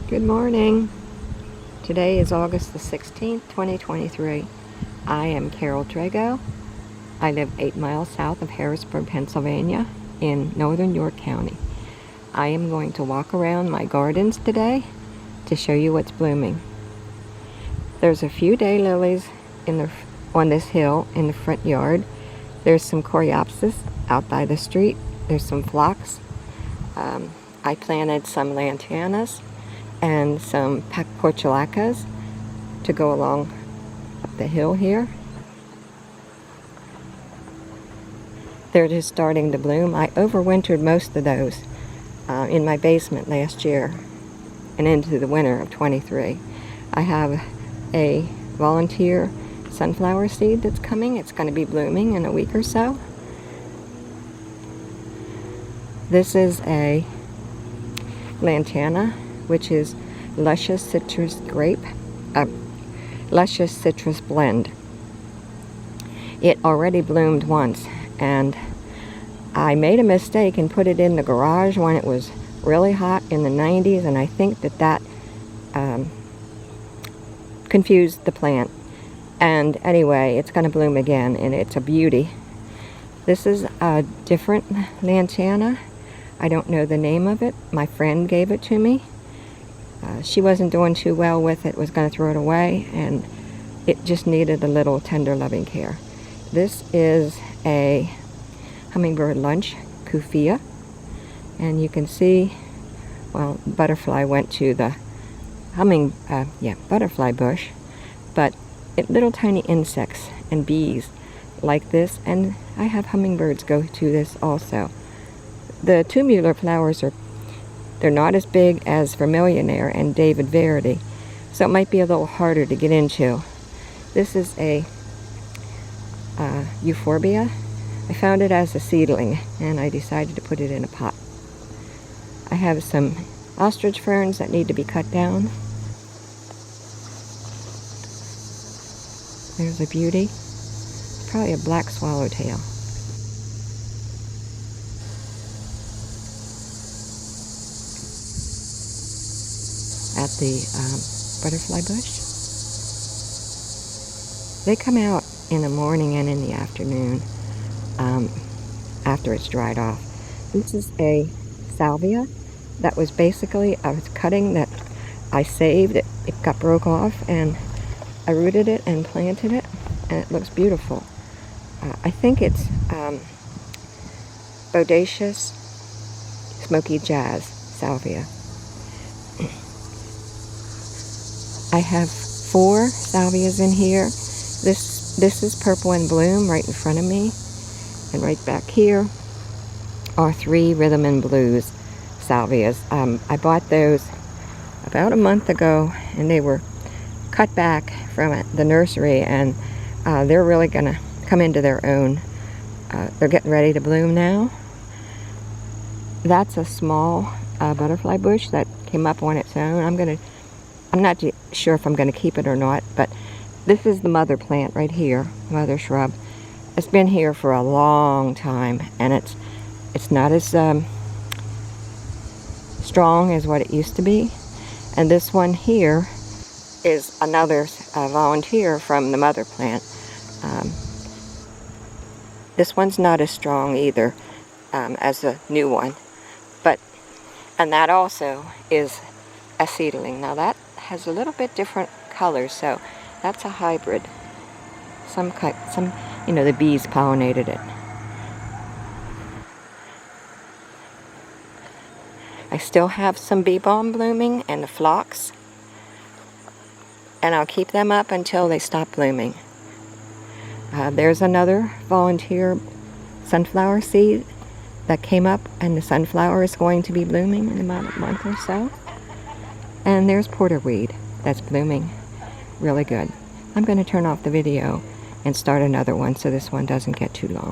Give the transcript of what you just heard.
Good morning. Today is August the 16th, 2023. I am Carol Drago. I live 8 miles south of Harrisburg, Pennsylvania in northern York County. I am going to walk around my gardens today to show you what's blooming. There's a few daylilies on this hill in the front yard. There's some coreopsis out by the street. There's some phlox. I planted some lantanas and some portulacas to go along up the hill here. They're just starting to bloom. I overwintered most of those in my basement last year and into the winter of 23. I have a volunteer sunflower seed that's coming. It's going to be blooming in a week or so. This is a lantana, which is luscious citrus blend. It already bloomed once, and I made a mistake and put it in the garage when it was really hot in the 90s, and I think that confused the plant. And anyway, it's going to bloom again, and it's a beauty. This is a different lantana. I don't know the name of it. My friend gave it to me. She wasn't doing too well with it, was going to throw it away, and it just needed a little tender loving care. This is a hummingbird lunch Kufia, and you can see, well, butterfly went to the butterfly bush, but little tiny insects and bees like this, and I have hummingbirds go to this also. The tubular flowers they're not as big as Vermillionaire and David Verity, so it might be a little harder to get into. This is a euphorbia. I found it as a seedling, and I decided to put it in a pot. I have some ostrich ferns that need to be cut down. There's a beauty. Probably a black swallowtail. At the butterfly bush. They come out in the morning and in the afternoon after it's dried off. This is a salvia that was basically, I was cutting that I saved. It got broke off, and I rooted it and planted it, and it looks beautiful. I think it's Bodacious Smoky Jazz salvia. I have 4 salvias in here. This is purple and bloom right in front of me, and right back here are 3 rhythm and blues salvias. I bought those about a month ago, and they were cut back from the nursery, and they're really gonna come into their own. They're getting ready to bloom now. That's a small butterfly bush that came up on its own. I'm not sure if I'm going to keep it or not, but this is the mother plant right here, mother shrub. It's been here for a long time, and it's not as strong as what it used to be. And this one here is another volunteer from the mother plant. This one's not as strong either as the new one, and that also is a seedling. Now that has a little bit different colors, so that's a hybrid. The bees pollinated it. I still have some bee balm blooming and the phlox, and I'll keep them up until they stop blooming. There's another volunteer sunflower seed that came up, and the sunflower is going to be blooming in about a month or so. And there's porterweed that's blooming really good. I'm going to turn off the video and start another one so this one doesn't get too long.